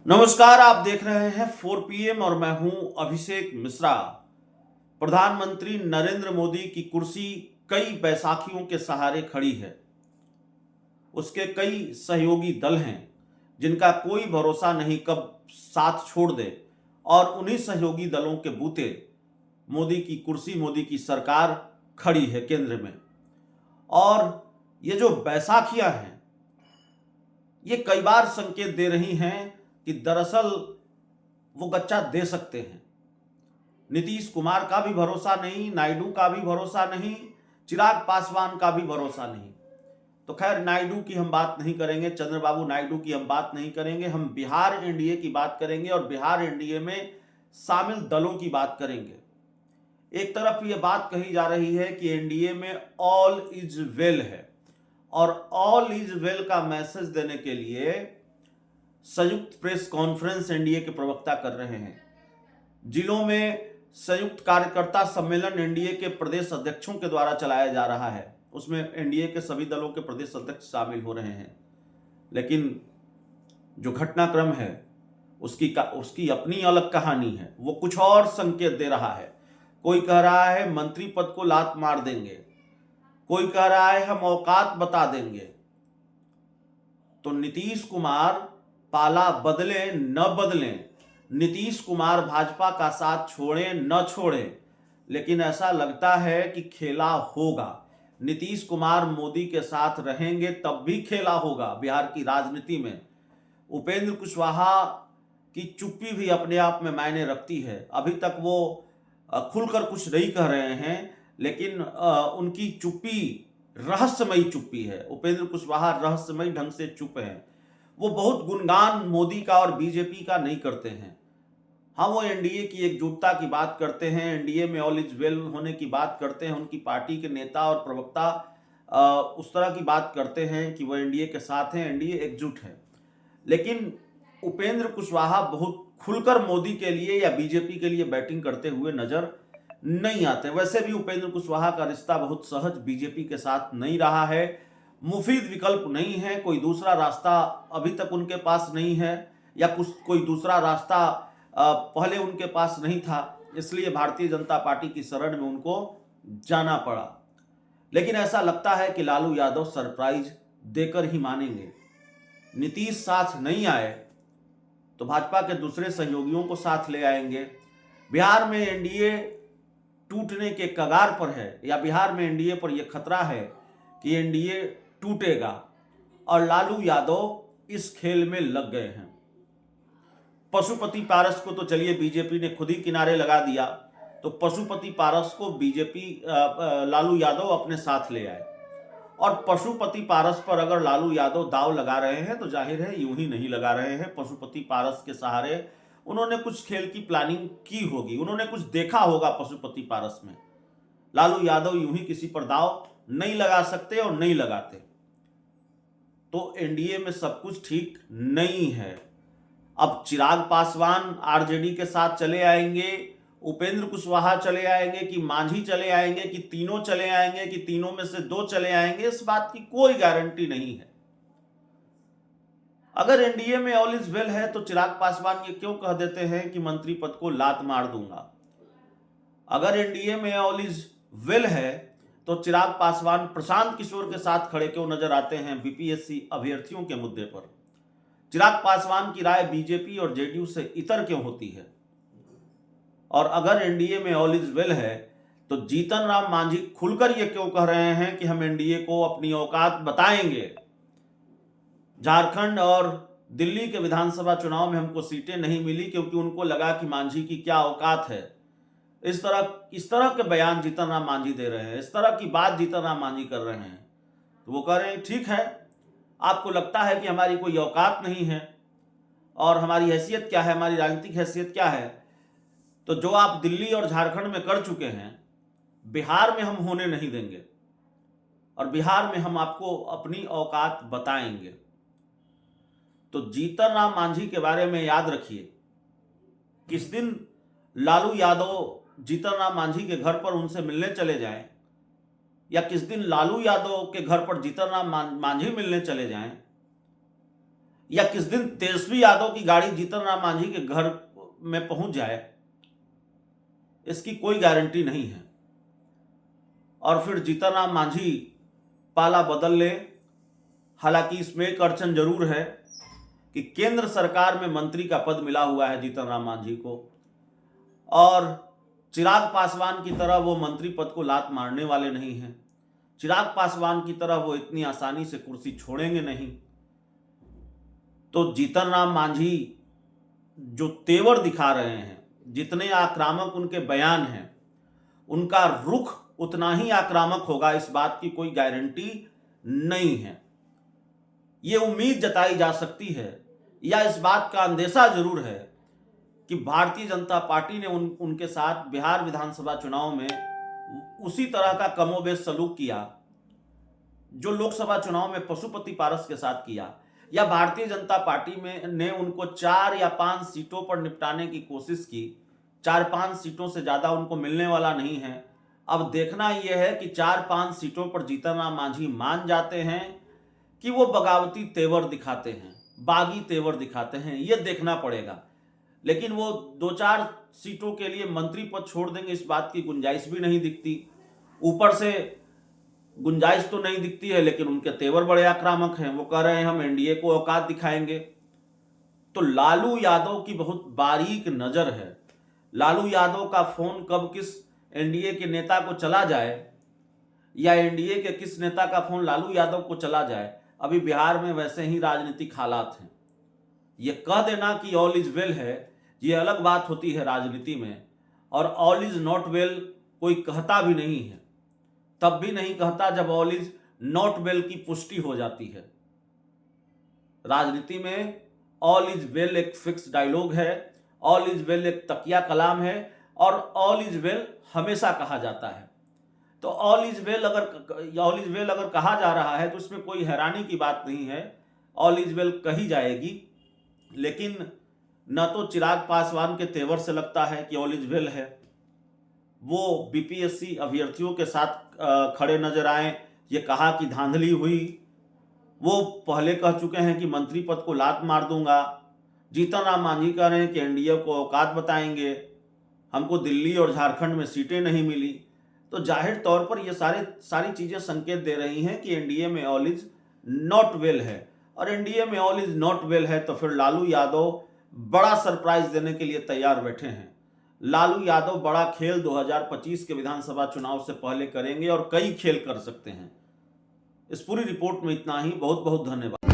नमस्कार, आप देख रहे हैं 4 PM और मैं हूं अभिषेक मिश्रा। प्रधानमंत्री नरेंद्र मोदी की कुर्सी कई बैसाखियों के सहारे खड़ी है। उसके कई सहयोगी दल हैं जिनका कोई भरोसा नहीं कब साथ छोड़ दे, और उन्हीं सहयोगी दलों के बूते मोदी की कुर्सी, मोदी की सरकार खड़ी है केंद्र में। और ये जो बैसाखियां हैं, ये कई बार संकेत दे रही हैं कि दरअसल वो गच्चा दे सकते हैं। नीतीश कुमार का भी भरोसा नहीं, नायडू का भी भरोसा नहीं, चिराग पासवान का भी भरोसा नहीं। तो खैर, नायडू की हम बात नहीं करेंगे, चंद्रबाबू नायडू की हम बात नहीं करेंगे। हम बिहार एनडीए की बात करेंगे और बिहार एनडीए में शामिल दलों की बात करेंगे। एक तरफ ये बात कही जा रही है कि एनडीए में ऑल इज वेल है, और ऑल इज वेल का मैसेज देने के लिए संयुक्त प्रेस कॉन्फ्रेंस एनडीए के प्रवक्ता कर रहे हैं। जिलों में संयुक्त कार्यकर्ता सम्मेलन एनडीए के प्रदेश अध्यक्षों के द्वारा चलाया जा रहा है। उसमें एनडीए के सभी दलों के प्रदेश अध्यक्ष शामिल हो रहे हैं। लेकिन जो घटनाक्रम है उसकी अपनी अलग कहानी है। वो कुछ और संकेत दे रहा है। कोई कह रहा है मंत्री पद को लात मार देंगे, कोई कह रहा है हम औकात बता देंगे। तो नीतीश कुमार पाला बदले न बदले, नीतीश कुमार भाजपा का साथ छोड़े न छोड़े, लेकिन ऐसा लगता है कि खेला होगा। नीतीश कुमार मोदी के साथ रहेंगे तब भी खेला होगा बिहार की राजनीति में। उपेंद्र कुशवाहा की चुप्पी भी अपने आप में मायने रखती है। अभी तक वो खुलकर कुछ नहीं कह रहे हैं, लेकिन उनकी चुप्पी रहस्यमयी चुप्पी है। उपेंद्र कुशवाहा रहस्यमयी ढंग से चुप हैं। वो बहुत गुणगान मोदी का और बीजेपी का नहीं करते हैं। हाँ, वो एनडीए की एकजुटता की बात करते हैं, एनडीए में ऑल इज वेल होने की बात करते हैं। उनकी पार्टी के नेता और प्रवक्ता उस तरह की बात करते हैं कि वो एनडीए के साथ हैं, एनडीए एकजुट है। लेकिन उपेंद्र कुशवाहा बहुत खुलकर मोदी के लिए या बीजेपी के लिए बैटिंग करते हुए नजर नहीं आते। वैसे भी उपेंद्र कुशवाहा का रिश्ता बहुत सहज बीजेपी के साथ नहीं रहा है। मुफीद विकल्प नहीं है, कोई दूसरा रास्ता अभी तक उनके पास नहीं है, या कोई दूसरा रास्ता पहले उनके पास नहीं था, इसलिए भारतीय जनता पार्टी की शरण में उनको जाना पड़ा। लेकिन ऐसा लगता है कि लालू यादव सरप्राइज देकर ही मानेंगे। नीतीश साथ नहीं आए तो भाजपा के दूसरे सहयोगियों को साथ ले आएंगे। बिहार में एनडीए टूटने के कगार पर है, या बिहार में एनडीए पर यह खतरा है कि एनडीए टूटेगा, और लालू यादव इस खेल में लग गए हैं। पशुपति पारस को तो चलिए बीजेपी ने खुद ही किनारे लगा दिया, तो पशुपति पारस को बीजेपी लालू यादव अपने साथ ले आए। और पशुपति पारस पर अगर लालू यादव दाव लगा रहे हैं तो जाहिर है यूं ही नहीं लगा रहे हैं। पशुपति पारस के सहारे उन्होंने कुछ खेल की प्लानिंग की होगी, उन्होंने कुछ देखा होगा पशुपति पारस में। लालू यादव यूं ही किसी पर दाव नहीं लगा सकते और नहीं लगाते। तो एनडीए में सब कुछ ठीक नहीं है। अब चिराग पासवान आरजेडी के साथ चले आएंगे, उपेंद्र कुशवाहा चले आएंगे, कि मांझी चले आएंगे, कि तीनों चले आएंगे, कि तीनों में से 2 चले आएंगे, इस बात की कोई गारंटी नहीं है। अगर एनडीए में ऑल इज वेल है तो चिराग पासवान ये क्यों कह देते हैं कि मंत्री पद को लात मार दूंगा। अगर एनडीए में ऑल इज वेल है तो चिराग पासवान प्रशांत किशोर के साथ खड़े क्यों नजर आते हैं बीपीएससी अभ्यर्थियों के मुद्दे पर। चिराग पासवान की राय बीजेपी और जेडीयू से इतर क्यों होती है। और अगर एनडीए में ऑल इज वेल है तो जीतन राम मांझी खुलकर ये क्यों कह रहे हैं कि हम एनडीए को अपनी औकात बताएंगे। झारखंड और दिल्ली के विधानसभा चुनाव में हमको सीटें नहीं मिली क्योंकि उनको लगा कि मांझी की क्या औकात है। इस तरह के बयान जीतन राम मांझी दे रहे हैं, इस तरह की बात जीतन राम मांझी कर रहे हैं। तो वो कह रहे हैं ठीक है, आपको लगता है कि हमारी कोई औकात नहीं है और हमारी हैसियत क्या है, हमारी राजनीतिक हैसियत क्या है, तो जो आप दिल्ली और झारखंड में कर चुके हैं बिहार में हम होने नहीं देंगे, और बिहार में हम आपको अपनी औकात बताएंगे। तो जीतन राम मांझी के बारे में याद रखिए, किस दिन लालू यादव जीतन राम मांझी के घर पर उनसे मिलने चले जाएं, या किस दिन लालू यादव के घर पर जीतन राम मांझी मिलने चले जाएं, या किस दिन तेजस्वी यादव की गाड़ी जीतन राम मांझी के घर में पहुंच जाए, इसकी कोई गारंटी नहीं है। और फिर जीतन राम मांझी पाला बदल ले। हालांकि इसमें एक अड़चन जरूर है कि केंद्र सरकार में मंत्री का पद मिला हुआ है जीतन राम मांझी को, और चिराग पासवान की तरह वो मंत्री पद को लात मारने वाले नहीं हैं। चिराग पासवान की तरह वो इतनी आसानी से कुर्सी छोड़ेंगे नहीं। तो जीतन राम मांझी जो तेवर दिखा रहे हैं, जितने आक्रामक उनके बयान हैं, उनका रुख उतना ही आक्रामक होगा, इस बात की कोई गारंटी नहीं है। ये उम्मीद जताई जा सकती है या इस बात का अंदेशा जरूर है कि भारतीय जनता पार्टी ने उनके साथ बिहार विधानसभा चुनाव में उसी तरह का कमोबेश सलूक किया जो लोकसभा चुनाव में पशुपति पारस के साथ किया, या भारतीय जनता पार्टी ने उनको 4 या 5 सीटों पर निपटाने की कोशिश की। 4-5 सीटों से ज्यादा उनको मिलने वाला नहीं है। अब देखना यह है कि 4-5 सीटों पर जीतन राम मांझी मान जाते हैं कि वो बगावती तेवर दिखाते हैं, बागी तेवर दिखाते हैं, ये देखना पड़ेगा। लेकिन वो 2-4 सीटों के लिए मंत्री पद छोड़ देंगे, इस बात की गुंजाइश भी नहीं दिखती। ऊपर से गुंजाइश तो नहीं दिखती है, लेकिन उनके तेवर बड़े आक्रामक हैं। वो कह रहे हैं हम एनडीए को औकात दिखाएंगे। तो लालू यादव की बहुत बारीक नजर है। लालू यादव का फोन कब किस एनडीए के नेता को चला जाए, या एनडीए के किस नेता का फोन लालू यादव को चला जाए, अभी बिहार में वैसे ही राजनीतिक हालात हैं। ये कह देना कि ऑल इज वेल है, ये अलग बात होती है राजनीति में, और ऑल इज नॉट वेल कोई कहता भी नहीं है। तब भी नहीं कहता जब ऑल इज नॉट वेल की पुष्टि हो जाती है। राजनीति में ऑल इज वेल एक फिक्स डायलॉग है, ऑल इज वेल एक तकिया कलाम है, और ऑल इज वेल हमेशा कहा जाता है। तो ऑल इज वेल अगर कहा जा रहा है तो इसमें कोई हैरानी की बात नहीं है। ऑल इज वेल कही जाएगी, लेकिन न तो चिराग पासवान के तेवर से लगता है कि ऑल इज वेल है। वो बीपीएससी अभ्यर्थियों के साथ खड़े नजर आए, ये कहा कि धांधली हुई। वो पहले कह चुके हैं कि मंत्री पद को लात मार दूंगा। जीतन राम मांझी कह रहे हैं कि एनडीए को औकात बताएंगे, हमको दिल्ली और झारखंड में सीटें नहीं मिली। तो जाहिर तौर पर ये सारी चीजें संकेत दे रही हैं कि एनडीए में ऑल इज नॉट वेल है। और एनडीए में ऑल इज नॉट वेल है तो फिर लालू यादव बड़ा सरप्राइज देने के लिए तैयार बैठे हैं। लालू यादव बड़ा खेल 2025 के विधानसभा चुनाव से पहले करेंगे, और कई खेल कर सकते हैं। इस पूरी रिपोर्ट में इतना ही। बहुत बहुत धन्यवाद।